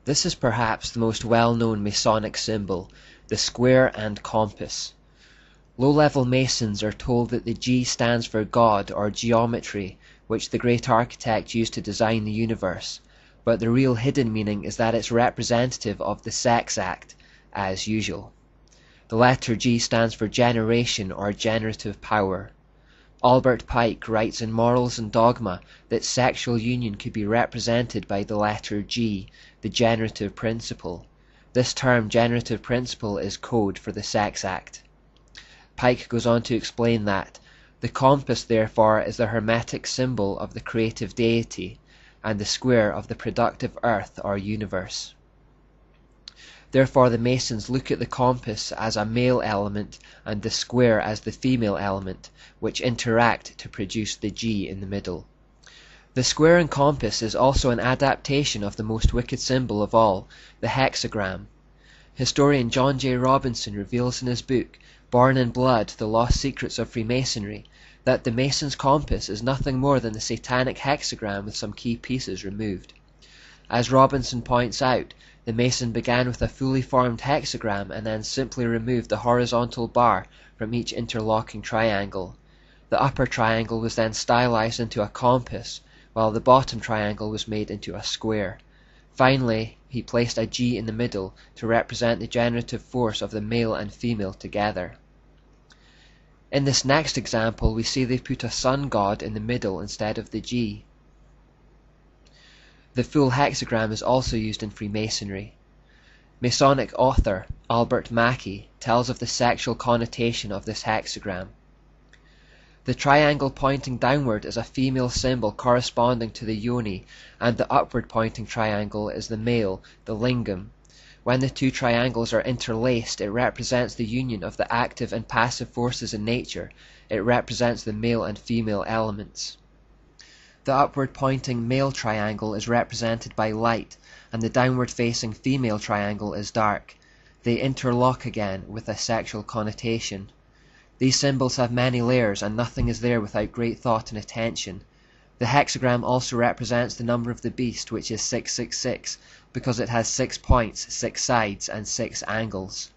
This is perhaps the most well-known Masonic symbol, the square and compass. Low-level Masons are told that the G stands for God or geometry, which the great architect used to design the universe, but the real hidden meaning is that it's representative of the sex act, as usual. The letter G stands for generation or generative power. Albert Pike writes in Morals and Dogma that sexual union could be represented by the letter G, the generative principle. This term generative principle is code for the sex act. Pike goes on to explain that the compass therefore is the hermetic symbol of the creative deity, and the square of the productive earth or universe. Therefore the Masons look at the compass as a male element and the square as the female element, which interact to produce the G in the middle. The square and compass is also an adaptation of the most wicked symbol of all, the hexagram. Historian John J. Robinson reveals in his book, Born in Blood, The Lost Secrets of Freemasonry, that the Mason's compass is nothing more than the satanic hexagram with some key pieces removed. As Robinson points out, the Mason began with a fully formed hexagram and then simply removed the horizontal bar from each interlocking triangle. The upper triangle was then stylized into a compass, while the bottom triangle was made into a square. Finally, he placed a G in the middle to represent the generative force of the male and female together. In this next example, we see they put a sun god in the middle instead of the G. The full hexagram is also used in Freemasonry. Masonic author Albert Mackey tells of the sexual connotation of this hexagram. The triangle pointing downward is a female symbol corresponding to the yoni, and the upward pointing triangle is the male, the lingam. When the two triangles are interlaced, it represents the union of the active and passive forces in nature. It represents the male and female elements. The upward-pointing male triangle is represented by light, and the downward-facing female triangle is dark. They interlock again with a sexual connotation. These symbols have many layers, and nothing is there without great thought and attention. The hexagram also represents the number of the beast, which is 666, because it has 6 points, 6 sides, and 6 angles.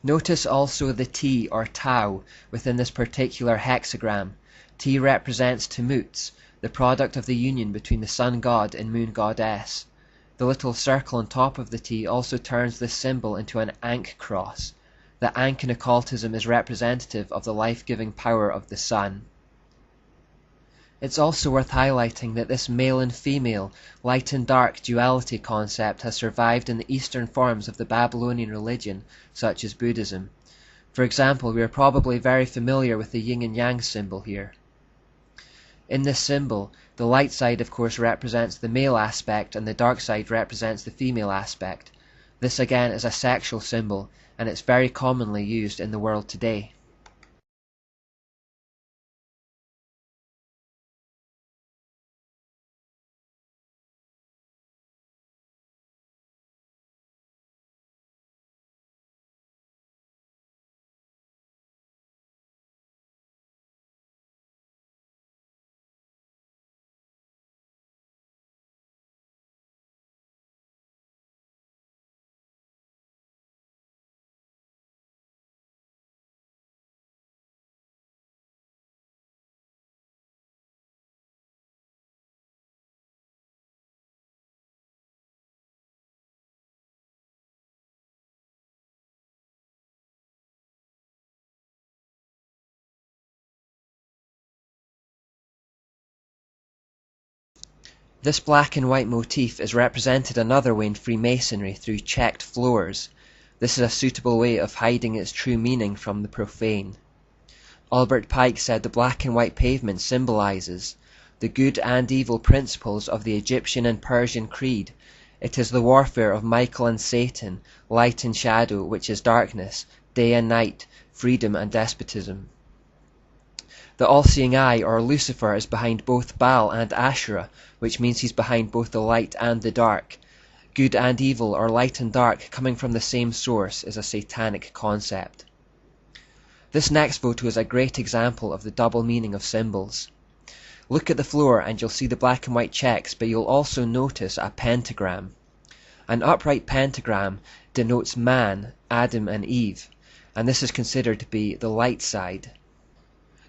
Notice also the T or Tau within this particular hexagram. T represents Tammuz, the product of the union between the sun god and moon goddess. The little circle on top of the T also turns this symbol into an Ankh cross. The Ankh in occultism is representative of the life-giving power of the sun. It's also worth highlighting that this male and female, light and dark duality concept has survived in the Eastern forms of the Babylonian religion, such as Buddhism. For example, we are probably very familiar with the yin and yang symbol here. In this symbol, the light side of course represents the male aspect and the dark side represents the female aspect. This again is a sexual symbol, and it's very commonly used in the world today. This black and white motif is represented another way in Freemasonry through checked floors. This is a suitable way of hiding its true meaning from the profane. Albert Pike said the black and white pavement symbolizes the good and evil principles of the Egyptian and Persian creed. It is the warfare of Michael and Satan, light and shadow, which is darkness, day and night, freedom and despotism. The all-seeing eye, or Lucifer, is behind both Baal and Asherah, which means he's behind both the light and the dark. Good and evil, or light and dark, coming from the same source, is a satanic concept. This next photo is a great example of the double meaning of symbols. Look at the floor and you'll see the black and white checks, but you'll also notice a pentagram. An upright pentagram denotes man, Adam and Eve, and this is considered to be the light side.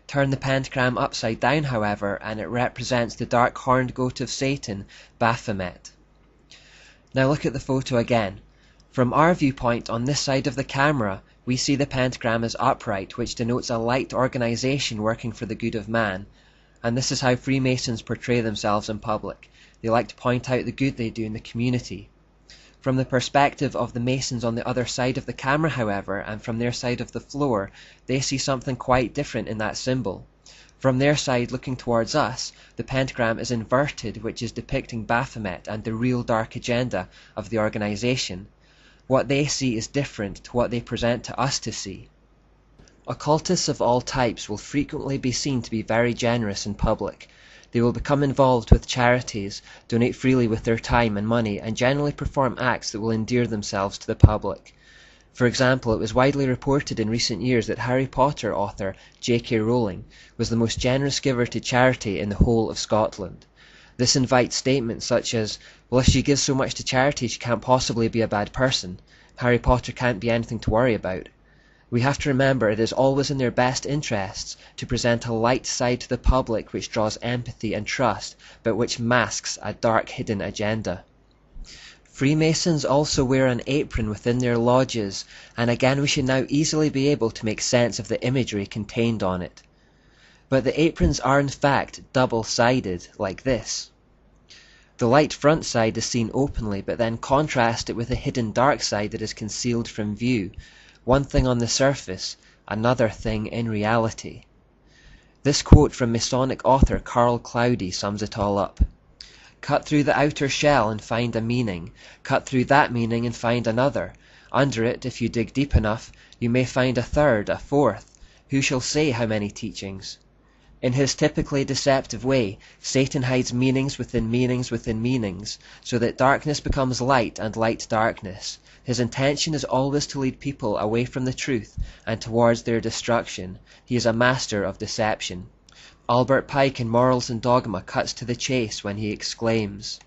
Turn the pentagram upside down, however, and it represents the dark horned goat of Satan, Baphomet. Now look at the photo again. From our viewpoint on this side of the camera, we see the pentagram as upright, which denotes a light organization working for the good of man, and this is how Freemasons portray themselves in public. They like to point out the good they do in the community. From the perspective of the Masons on the other side of the camera, however, and from their side of the floor, they see something quite different in that symbol. From their side, looking towards us, the pentagram is inverted, which is depicting Baphomet and the real dark agenda of the organization. What they see is different to what they present to us to see. Occultists of all types will frequently be seen to be very generous in public. They will become involved with charities, donate freely with their time and money, and generally perform acts that will endear themselves to the public. For example, it was widely reported in recent years that Harry Potter author J.K. Rowling was the most generous giver to charity in the whole of Scotland. This invites statements such as, well, if she gives so much to charity, she can't possibly be a bad person. Harry Potter can't be anything to worry about. We have to remember it is always in their best interests to present a light side to the public which draws empathy and trust, but which masks a dark hidden agenda. Freemasons also wear an apron within their lodges, and again we should now easily be able to make sense of the imagery contained on it. But the aprons are in fact double-sided, like this. The light front side is seen openly, but then contrast it with a hidden dark side that is concealed from view. One thing on the surface, another thing in reality. This quote from Masonic author Carl Cloudy sums it all up. Cut through the outer shell and find a meaning. Cut through that meaning and find another. Under it, if you dig deep enough, you may find a third, a fourth. Who shall say how many teachings? In his typically deceptive way, Satan hides meanings within meanings within meanings, so that darkness becomes light and light darkness. His intention is always to lead people away from the truth and towards their destruction. He is a master of deception. Albert Pike in Morals and Dogma cuts to the chase when he exclaims,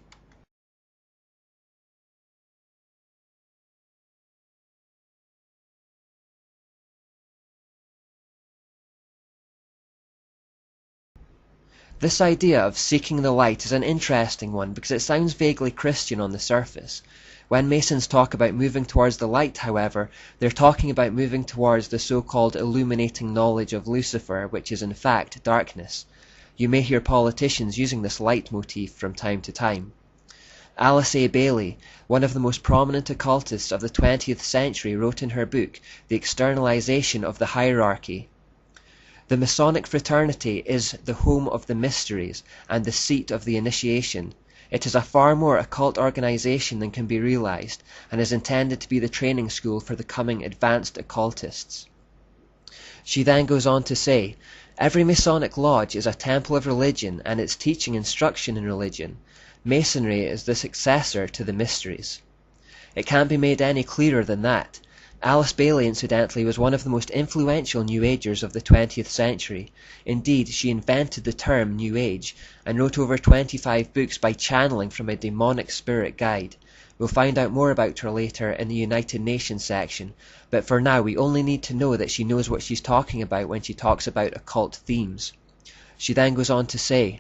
This idea of seeking the light is an interesting one because it sounds vaguely Christian on the surface. When Masons talk about moving towards the light, however, they're talking about moving towards the so-called illuminating knowledge of Lucifer, which is in fact darkness. You may hear politicians using this leitmotif from time to time. Alice A. Bailey, one of the most prominent occultists of the 20th century, wrote in her book, The Externalization of the Hierarchy, "The Masonic fraternity is the home of the mysteries and the seat of the initiation. It is a far more occult organization than can be realized, and is intended to be the training school for the coming advanced occultists." She then goes on to say, "Every Masonic lodge is a temple of religion and its teaching instruction in religion. Masonry is the successor to the mysteries." It can't be made any clearer than that. Alice Bailey, incidentally, was one of the most influential New Agers of the 20th century. Indeed, she invented the term New Age, and wrote over 25 books by channeling from a demonic spirit guide. We'll find out more about her later in the United Nations section, but for now we only need to know that she knows what she's talking about when she talks about occult themes. She then goes on to say,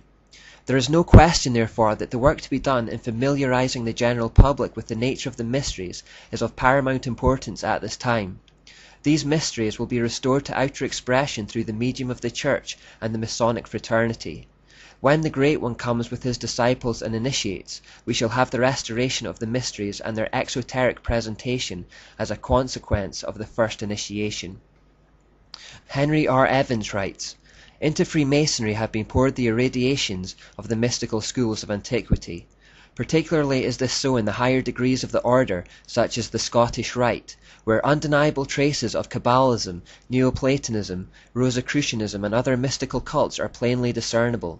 "There is no question, therefore, that the work to be done in familiarizing the general public with the nature of the mysteries is of paramount importance at this time. These mysteries will be restored to outer expression through the medium of the Church and the Masonic fraternity. When the Great One comes with his disciples and initiates, we shall have the restoration of the mysteries and their exoteric presentation as a consequence of the first initiation." Henry R. Evans writes, "Into Freemasonry have been poured the irradiations of the mystical schools of antiquity. Particularly is this so in the higher degrees of the order, such as the Scottish Rite, where undeniable traces of Kabbalism, Neoplatonism, Rosicrucianism, and other mystical cults are plainly discernible.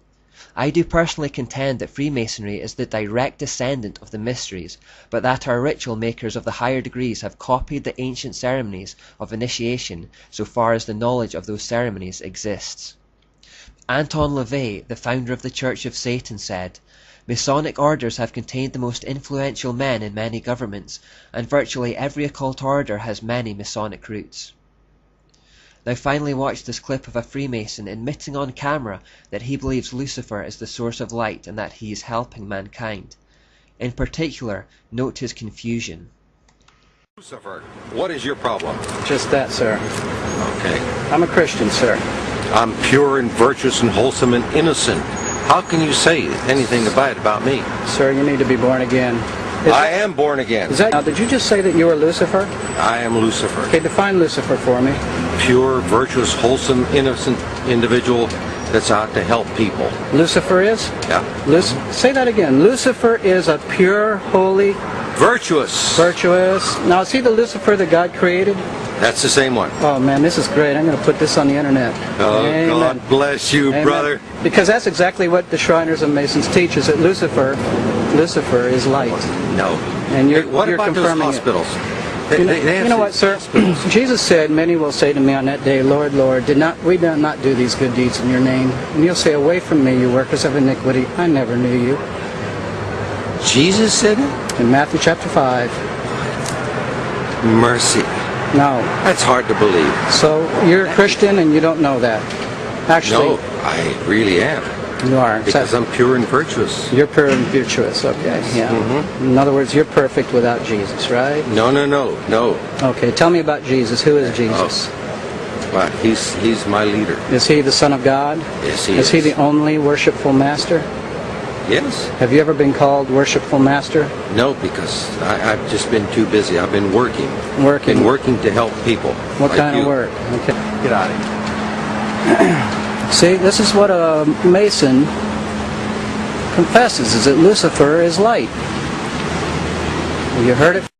I do personally contend that Freemasonry is the direct descendant of the mysteries, but that our ritual makers of the higher degrees have copied the ancient ceremonies of initiation so far as the knowledge of those ceremonies exists." Anton LaVey, the founder of the Church of Satan, said, Masonic orders have contained the most influential men in many governments, and virtually every occult order has many Masonic roots. Now finally watch this clip of a Freemason admitting on camera that he believes Lucifer is the source of light and that he is helping mankind. In particular, note his confusion. Lucifer, what is your problem? Just that, sir. Okay. I'm a Christian, sir. I'm pure and virtuous and wholesome and innocent. How can you say anything bad about me? Sir, you need to be born again. I am born again. Now, did you just say that you were Lucifer? I am Lucifer. Okay, define Lucifer for me. Pure, virtuous, wholesome, innocent individual that's out to help people. Lucifer is? Yeah. Say that again. Lucifer is a pure, holy... Virtuous. Virtuous. Now, is he the Lucifer that God created? That's the same one. Oh, man, this is great. I'm going to put this on the internet. Oh, Amen. God bless you, Amen. brother. Because that's exactly what the Shriners and Masons teach, is that Lucifer is light. No. And you're, Hey, what you're about those confirming hospitals? You know what, sir? Jesus said, many will say to me on that day, Lord, Lord, we did not do these good deeds in your name? And you'll say, away from me, you workers of iniquity, I never knew you. Jesus said it? In Matthew chapter 5. Mercy. No. That's hard to believe. So you're a Christian and you don't know that. Actually, No, I really am. you are. Because I'm pure and virtuous. You're pure and virtuous, okay. Yeah. Mm-hmm. In other words, you're perfect without Jesus, right? No. Okay, tell me about Jesus. Who is Jesus? Well, he's my leader. Is he the Son of God? Yes, he is. Is he the only worshipful master? Yes. Have you ever been called worshipful master? No, because I've just been too busy. I've been working. Working. Been working to help people. What like kind you. of work? Okay. Get out of here. See, this is what a Mason confesses, is that Lucifer is light. You heard it